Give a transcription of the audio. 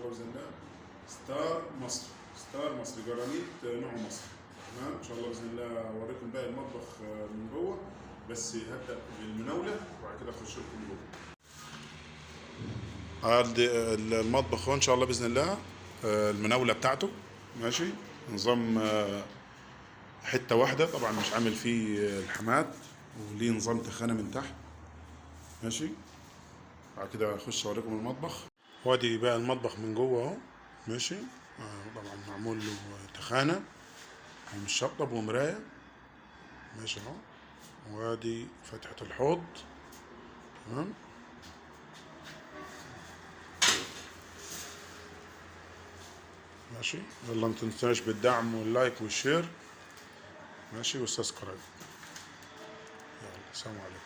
الله باذن الله ستار مصر جرانيت نوع مصر. تمام ان شاء الله باذن الله اوريكم باقي المطبخ من جوه، بس هبدا بالمناوله وبعد كده اخش لكم جوه. المطبخ هو ان شاء الله باذن الله المناوله بتاعته ماشي، نظام حته واحده طبعا، مش عامل فيه الحماد، وليه نظام تخانه من تحت ماشي. بعد كده اخش اوريكم المطبخ، وادي بقى المطبخ من جوه اهو ماشي. طبعا معمول له تخانه ومشطب ومرايه ماشي اهو. وادي فتحه الحوض تمام. ماشي، يلا ما تنساش بالدعم واللايك والشير ماشي، والسبسكرايب. يلا سلام عليكم.